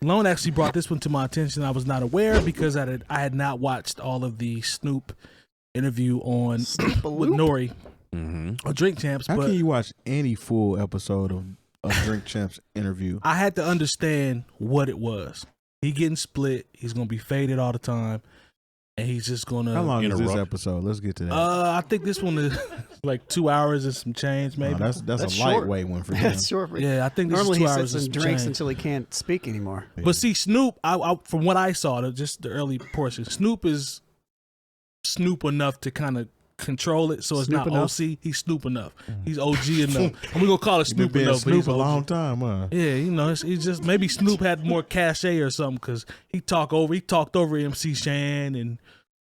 Lone actually brought this one to my attention. I was not aware because I had not watched all of the Snoop interview on with Nori or Drink Champs. How but can you watch any full episode of Drink Champs interview? I had to understand what it was. He getting split. He's gonna be faded all the time, and he's just gonna. How long is this episode? Let's get to that. I think this one is like 2 hours and some change, maybe. That's a short. lightweight one for him. That's short. Yeah, I think this Normally is 2 he hours sits and and some drinks change. until he can't speak anymore. But see, Snoop, I from what I saw, just the early portion, Snoop is Snoop enough to kind of control it, so it's Snoop not enough? OC. He's Snoop enough. He's OG enough. And we're gonna call it You've been Snoop being enough. but Snoop he's a OG. long time, huh? Yeah, he's just maybe Snoop had more cachet or something because he talked over MC Shan, and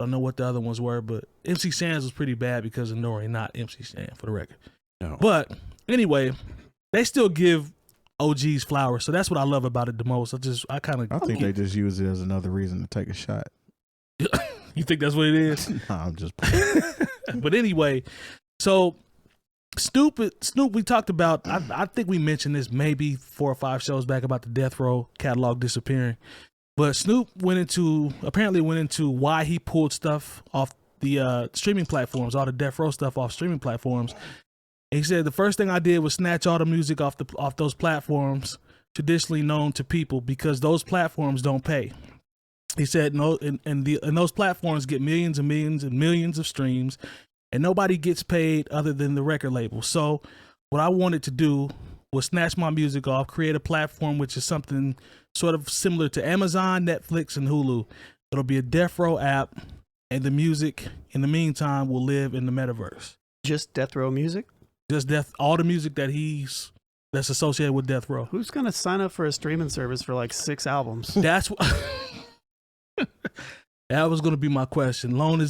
I don't know what the other ones were, but MC Shan's was pretty bad because of Nori, not MC Shan, for the record. No. But anyway, they still give OGs flowers, so that's what I love about it the most. I think they just use it as another reason to take a shot. You think that's what it is? Nah, I'm just. But anyway, so Snoop, we talked about. I think we mentioned this maybe 4 or 5 shows back about the Death Row catalog disappearing. But Snoop apparently went into why he pulled stuff off the streaming platforms, all the Death Row stuff off streaming platforms. And he said the first thing I did was snatch all the music off those platforms traditionally known to people because those platforms don't pay. He said no, and those platforms get millions and millions and millions of streams, and nobody gets paid other than the record label. So what I wanted to do was snatch my music off, create a platform which is something sort of similar to Amazon, Netflix, and Hulu. It'll be a Death Row app, and the music in the meantime will live in the metaverse. Just Death Row music? Just all the music that's associated with Death Row. Who's gonna sign up for a streaming service for like 6 albums? That's what. That was going to be my question. Lone,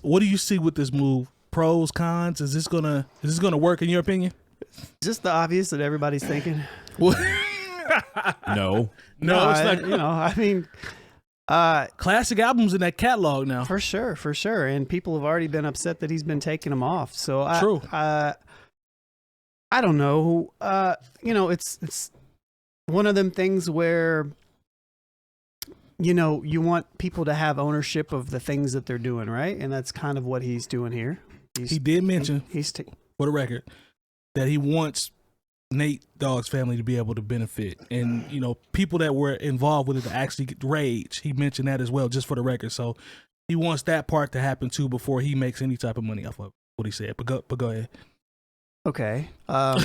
what do you see with this move? Pros, cons? Is this gonna work in your opinion? Just the obvious that everybody's thinking. No, it's not. I mean, classic albums in that catalog now. for sure. And people have already been upset that he's been taking them off. So True. I don't know. It's one of them things where, you want people to have ownership of the things that they're doing, right? And that's kind of what he's doing here. He did mention, for the record, that he wants Nate Dogg's family to be able to benefit, and people that were involved with it to actually get rage. He mentioned that as well, just for the record. So he wants that part to happen too before he makes any type of money off of what he said. But go ahead. Okay, but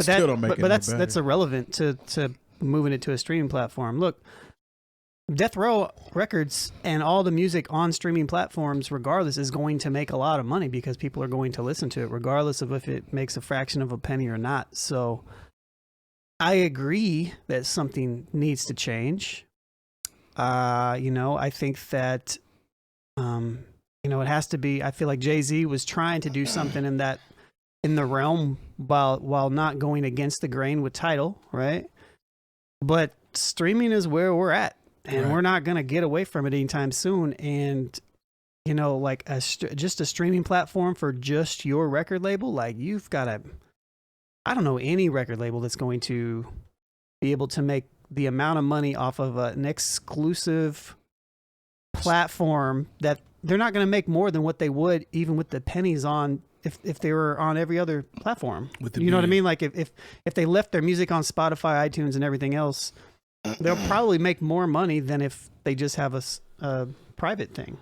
Still don't make it no that's better. irrelevant to moving it to a streaming platform. Look, Death Row Records and all the music on streaming platforms, regardless, is going to make a lot of money because people are going to listen to it, regardless of if it makes a fraction of a penny or not. So I agree that something needs to change. I think that, it has to be. I feel like Jay-Z was trying to do something in the realm while not going against the grain with Tidal, right? But streaming is where we're at. And Right. we're not going to get away from it anytime soon. And, like just a streaming platform for just your record label, like you've got I don't know any record label that's going to be able to make the amount of money off of an exclusive platform that they're not going to make more than what they would even with the pennies on if they were on every other platform. You know what I mean? Like if they left their music on Spotify, iTunes, and everything else, they'll probably make more money than if they just have a private thing.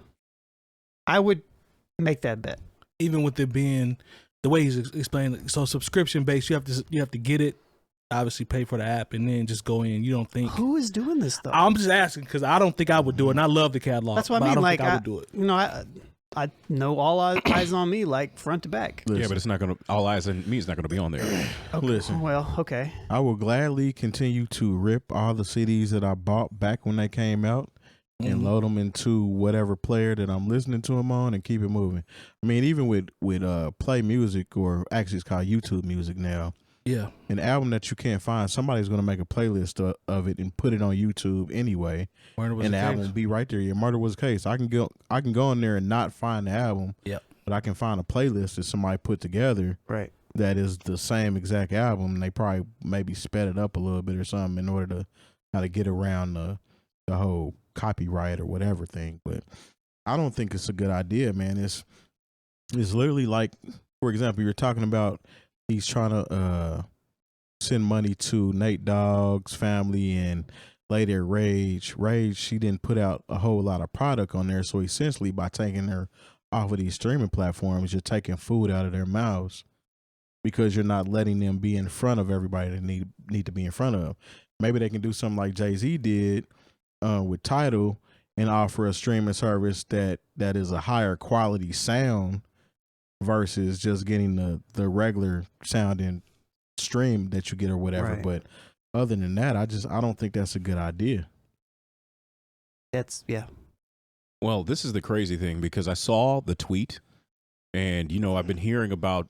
I would make that bet. Even with it being the way he's explaining it, so subscription based, you have to get it, obviously pay for the app, and then just go in. You don't think Who is doing this though? I'm just asking because I don't think I would do it. And I love the catalog. That's what but I mean. don't Like think I would do it. I know all eyes on me, like front to back. Listen, yeah, but it's not gonna. All eyes on me is not gonna be on there. listen. Well, okay. I will gladly continue to rip all the CDs that I bought back when they came out and load them into whatever player that I'm listening to them on and keep it moving. I mean, even with Play Music, or actually it's called YouTube Music now. Yeah, An album that you can't find, somebody's going to make a playlist of it and put it on YouTube anyway. Murder Was And the the album Case. will be right there. Yeah, Murder Was the Case. I can go in there and not find the album. Yep. But I can find a playlist that somebody put together Right. that is the same exact album. And they probably maybe sped it up a little bit or something in order to how to get around the whole copyright or whatever thing. But I don't think it's a good idea, man. It's literally like, for example, you're talking about he's trying to send money to Nate Dogg's family and Lady Rage. She didn't put out a whole lot of product on there, so essentially by taking her off of these streaming platforms, you're taking food out of their mouths because you're not letting them be in front of everybody that need to be in front of. Maybe they can do something like Jay-Z did with Tidal and offer a streaming service that is a higher quality sound versus just getting the regular sounding stream that you get or whatever. Right. But other than that, I don't think that's a good idea. That's Well, this is the crazy thing because I saw the tweet, and I've been hearing about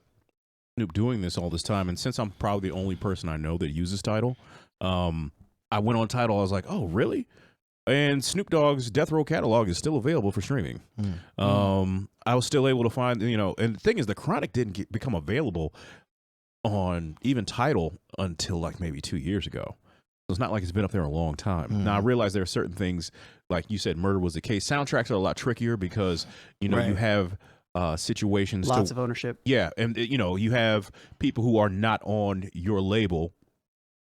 Snoop doing this all this time, and since I'm probably the only person I know that uses Tidal, I went on Tidal. I was like, oh, really? And Snoop Dogg's Death Row catalog is still available for streaming. I was still able to find, and the thing is, The Chronic didn't become available on even Tidal until like maybe 2 years ago. So it's not like it's been up there a long time. Now, I realize there are certain things, like you said, Murder Was the Case. Soundtracks are a lot trickier because, you have situations. lots of ownership. Yeah, and you have people who are not on your label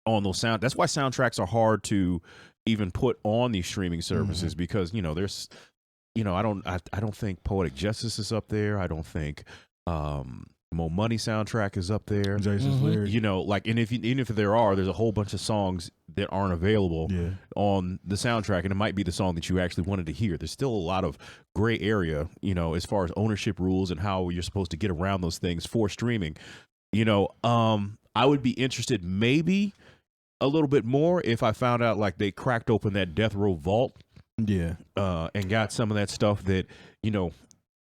on those sound. That's why soundtracks are hard to even put on these streaming services because there's I don't think Poetic Justice is up there. I don't think Mo Money soundtrack is up there. Jason's lyrics. And even if there's a whole bunch of songs that aren't available on the soundtrack, and it might be the song that you actually wanted to hear. There's still a lot of gray area, as far as ownership rules and how you're supposed to get around those things for streaming. I would be interested maybe a little bit more if I found out like they cracked open that Death Row vault, and got some of that stuff that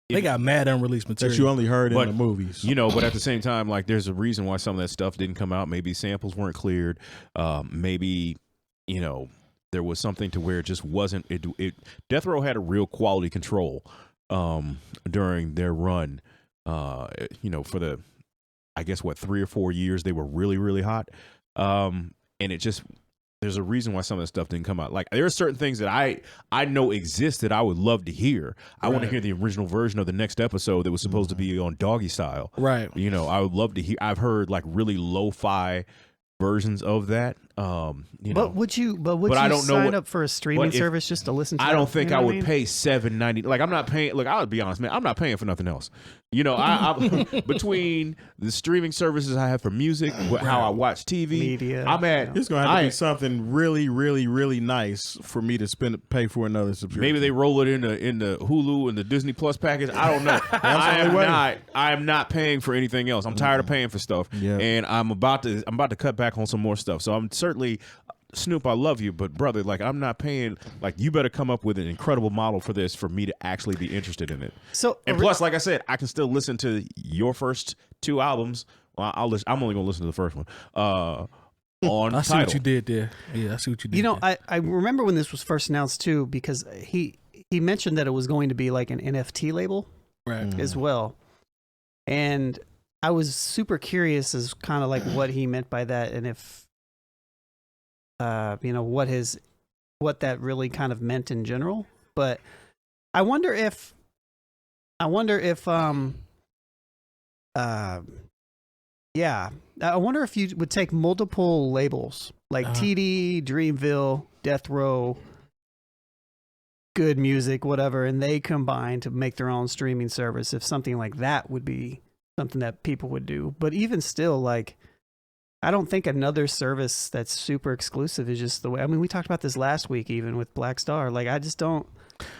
They got mad unreleased that material. you only heard in But, the movies. but at the same time, like there's a reason why some of that stuff didn't come out. Maybe samples weren't cleared. Maybe there was something to where it just wasn't. Death Row had a real quality control during their run. For the, I guess 3 or 4 years they were really, really hot. And it just, there's a reason why some of that stuff didn't come out. Like there are certain things that I know exist that I would love to hear. I want to hear the original version of the next episode that was supposed to be on Doggy Style. Right. I would love to hear. I've heard like really lo-fi versions of that. But would you I don't know sign what- up for a streaming service just to listen to I that? don't think You know I what would mean? pay $7.90. Like I'm not paying. Look, I would be honest, man. I'm not paying for nothing else. I between the streaming services I have for music, how I watch TV, Media, I'm at. It's gonna have to be something really, really, really nice for me to pay for another subscription. Maybe they roll it in the Hulu and the Disney Plus package. I don't know. I am not paying for anything else. I'm tired of paying for stuff, and I'm about to cut back on some more stuff. So I'm certainly. Snoop, I love you, but brother, like I'm not paying. Like you better come up with an incredible model for this for me to actually be interested in it. So And plus, like I said, I can still listen to your first 2 albums. Well, I'm only gonna listen to the first one. On I see Tidal. what you did there. Yeah, I see what you did. there. I remember when this was first announced too, because he mentioned that it was going to be like an NFT label right. as well, and I was super curious as kind of like what he meant by that, and if what that really kind of meant in general. But I wonder if I wonder if you would take multiple labels like TD, Dreamville, Death Row, Good Music, whatever, and they combine to make their own streaming service. If something like that would be something that people would do. But even still, like, I don't think another service that's super exclusive is just the way. I mean, we talked about this last week, even with Black Star. Like, I just don't.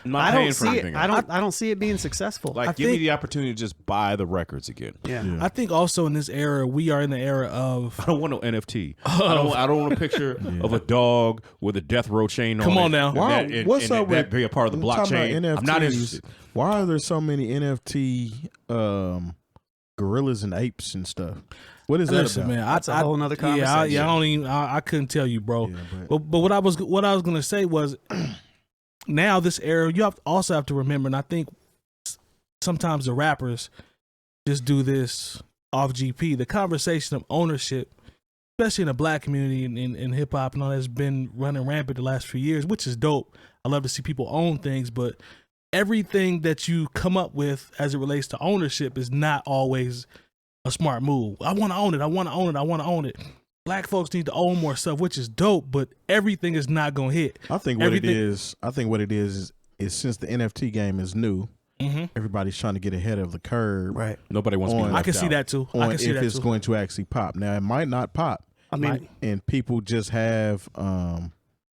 I'm not I paying don't for see anything it. else. I don't see it being successful. Like, give me the opportunity to just buy the records again. Yeah. I think also in this era, we are in the era of. I don't want no NFT. I don't want a picture of a dog with a Death Row chain on it. Come on now. What's up that with be a part of the we're talking blockchain? about I'm not NFTs. interested. Why are there so many NFT gorillas and apes and stuff? What is that Listen, about? man, That's a whole nother conversation. Yeah, I don't even. I couldn't tell you, bro. Yeah, but what I was gonna say was, now this era, you also have to remember, and I think sometimes the rappers just do this off GP. The conversation of ownership especially in the black community in hip hop and all that's been running rampant the last few years, which is dope. I love to see people own things, but everything that you come up with as it relates to ownership is not always a smart move. I want to own it. I want to own it. I want to own it. Black folks need to own more stuff, which is dope, but everything is not going to hit. I think what it is since the NFT game is new, everybody's trying to get ahead of the curve. Right. Nobody wants to be left I can see out. that too. I On can see if that it's too. going to actually pop. Now it might not pop. I mean, And people just have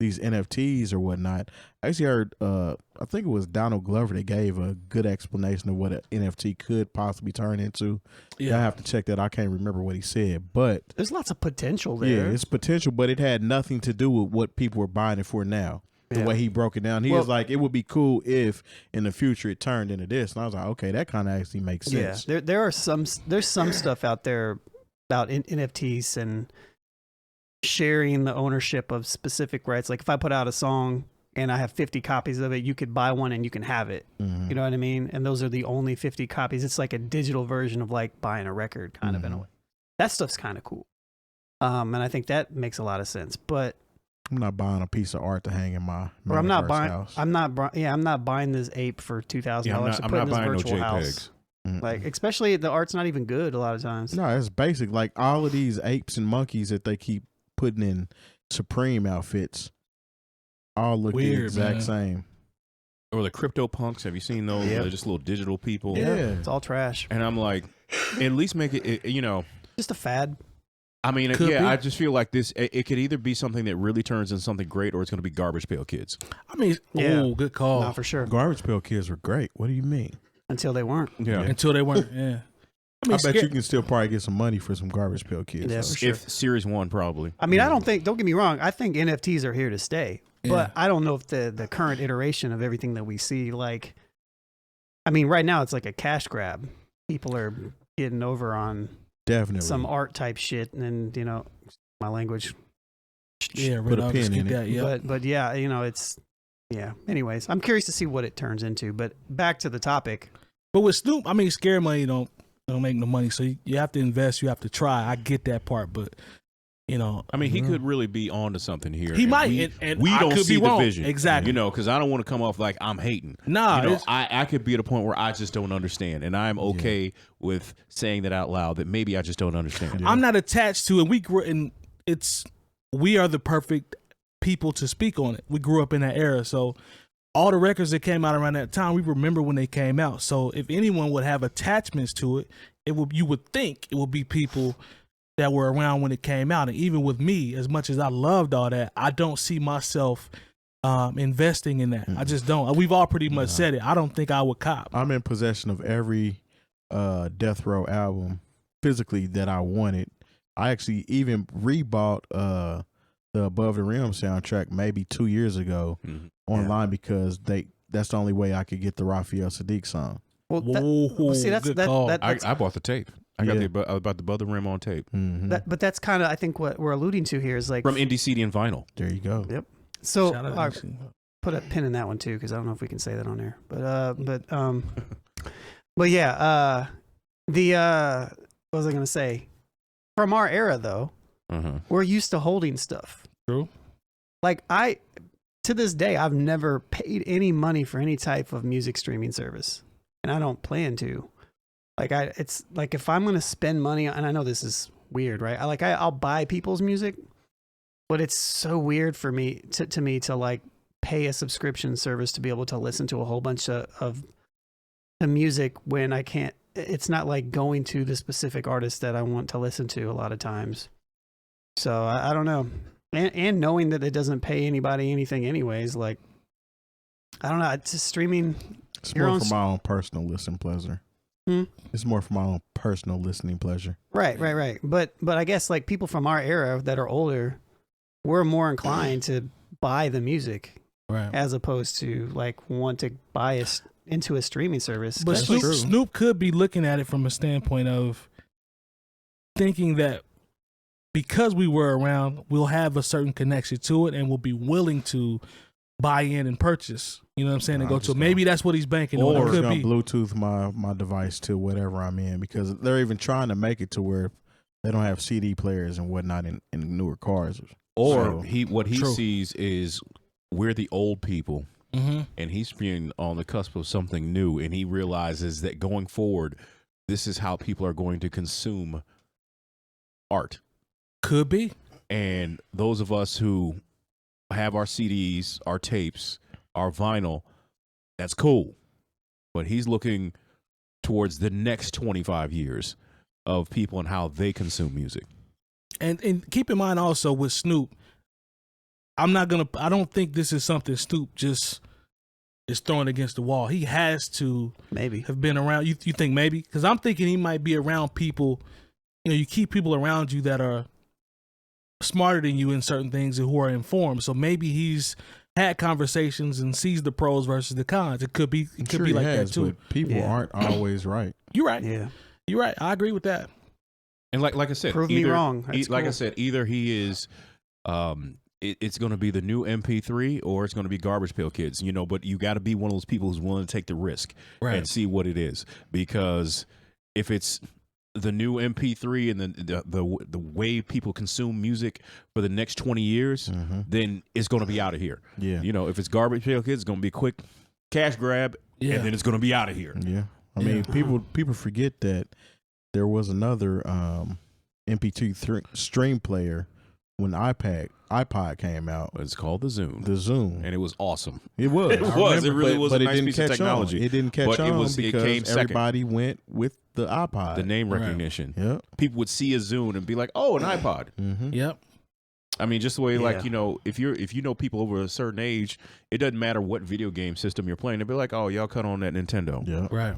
these NFTs or whatnot. I actually heard I think it was Donald Glover that gave a good explanation of what an NFT could possibly turn into. Yeah, I have to check that. I can't remember what he said, but there's lots of potential there. yeah, it's potential, but it had nothing to do with what people were buying it for now. The Yeah. way he broke it down, he was like, it would be cool if in the future it turned into this, and I was like, okay, that kind of actually makes sense. Yeah, there's some stuff out there about NFTs and sharing the ownership of specific rights. Like if I put out a song and I have 50 copies of it, you could buy one and you can have it. You know what I mean? And those are the only 50 copies. It's like a digital version of like buying a record, kind of in a way. That stuff's kind of cool, and I think that makes a lot of sense. But I'm not buying a piece of art to hang in my or I'm not metaverse buying. house. I'm not buying this ape for $2,000 Yeah, to I'm put not in this buying no virtual JPEGs. house. Like especially the art's not even good a lot of times. No, it's basic. Like all of these apes and monkeys that they keep putting in Supreme outfits, all look the Weird, exact man. same. Or the crypto punks. Have you seen those? Yep. They're just little digital people. Yeah. It's all trash. And I'm like, at least make it, you know. Just a fad. I mean, Could be. I just feel like this. It could either be something that really turns into something great, or it's going to be Garbage Pail Kids. I mean, Yeah. oh, good call. No, for sure. Garbage Pail Kids were great. What do you mean? Until they weren't. Yeah. Until they weren't. Yeah. I bet you can still probably get some money for some Garbage Pail Kids. Yeah, though. for sure. If Series 1, probably. I mean, I don't get me wrong. I think NFTs are here to stay, Yeah. but I don't know if the current iteration of everything that we see, like, I mean, right now it's like a cash grab. People are getting over on Definitely. some art type shit, and you know, my language. Yeah, Put a I'll pin just in get it. that. Yeah. But yeah, you know, yeah. Anyways, I'm curious to see what it turns into. But back to the topic. But with Snoop, I mean, scary money don't make no money. So you have to invest. You have to try. I get that part, but you know, I mean, he could really be onto something here. He and might, We, and we I don't could see be the wrong. vision. Exactly. You know, because I don't want to come off like I'm hating. Nah, You know, it's- I could be at a point where I just don't understand, and I'm okay with saying that out loud. That maybe I just don't understand. I'm not attached to it. We grew and we are the perfect people to speak on it. We grew up in that era, so all the records that came out around that time, we remember when they came out. So if anyone would have attachments to it, you would think it would be people that were around when it came out. And even with me, as much as I loved all that, I don't see myself investing in that. I just don't. We've all pretty much said it. I don't think I would cop. I'm in possession of every Death Row album physically that I wanted. I actually even rebought the Above the Rim soundtrack maybe 2 years ago online because that's the only way I could get the Raphael Sadiq song. Well, Whoa, see, that's good that, call. that, that's I bought the tape. I got Yeah. about the Above the Rim on tape but that's kind of I think what we're alluding to here is like from Indie CD and vinyl. There you go. Yep. So Shout out all right, to you. put a pin in that one too because I don't know if we can say that on there. But yeah. What was I gonna say? From our era though, we're used to holding stuff. True. Like to this day, I've never paid any money for any type of music streaming service, and I don't plan to. Like it's like if I'm gonna spend money, and I know this is weird, right? I'll buy people's music, but it's so weird for me to like pay a subscription service to be able to listen to a whole bunch of the music when I can't. It's not like going to the specific artist that I want to listen to a lot of times. So I don't know. And knowing that it doesn't pay anybody anything anyways, like, I don't know. It's just streaming. It's Your more own for my own personal listening pleasure. It's more for my own personal listening pleasure. Right. But I guess like people from our era that are older, we're more inclined to buy the music Right. as opposed to like want to buy into a streaming service. But Snoop could be looking at it from a standpoint of thinking that because we were around, we'll have a certain connection to it and we'll be willing to buy in and purchase. You know what I'm saying? And go to maybe that's what he's banking on. Or It it's could gonna be. Bluetooth my device to whatever I'm in because they're even trying to make it to where they don't have CD players and whatnot in newer cars. Or So- what he True. sees is we're the old people, Mm-hmm. and he's being on the cusp of something new, and he realizes that going forward, this is how people are going to consume art. Could be. And those of us who have our CDs, our tapes, our vinyl, that's cool. But he's looking towards the next 25 years of people and how they consume music. And keep in mind also with Snoop, I don't think this is something Snoop just is throwing against the wall. He has to Maybe. have been around. You think maybe? Because I'm thinking he might be around people. You know, you keep people around you that are smarter than you in certain things and who are informed. So maybe he's had conversations and sees the pros versus the cons. It could be. It could Sure be he like has, that too. but people Yeah. aren't always right. You're right. Yeah. You're right. I agree with that. And like I said, Prove me wrong. That's like I cool. said, either he is, it's going to be the new MP3 or it's going to be Garbage Pail Kids. You know, but you got to be one of those people who's willing to take the risk and see what it is. Because if it's the new MP3 and the way people consume music for the next 20 years, then it's going to be out of here. Yeah. You know, if it's Garbage Pail Kids, it's going to be a quick cash grab, Yeah. and then it's going to be out of here. Yeah. I mean, people forget that there was another MP3 stream player when iPod came out. It's called the Zune, The Zune. and it was awesome. It was. It I was. remember, It really was a but nice it didn't piece of catch technology. On. It didn't catch But it on was- it because came second. everybody went with the iPod. The name Right. recognition. Yeah. People would see a Zune and be like, "Oh, an iPod." Mm-hmm. Yep. I mean, just the way, like, Yeah. you know, if you know people over a certain age, it doesn't matter what video game system you're playing. They'll be like, "Oh, y'all cut on that Nintendo." Yeah. Right.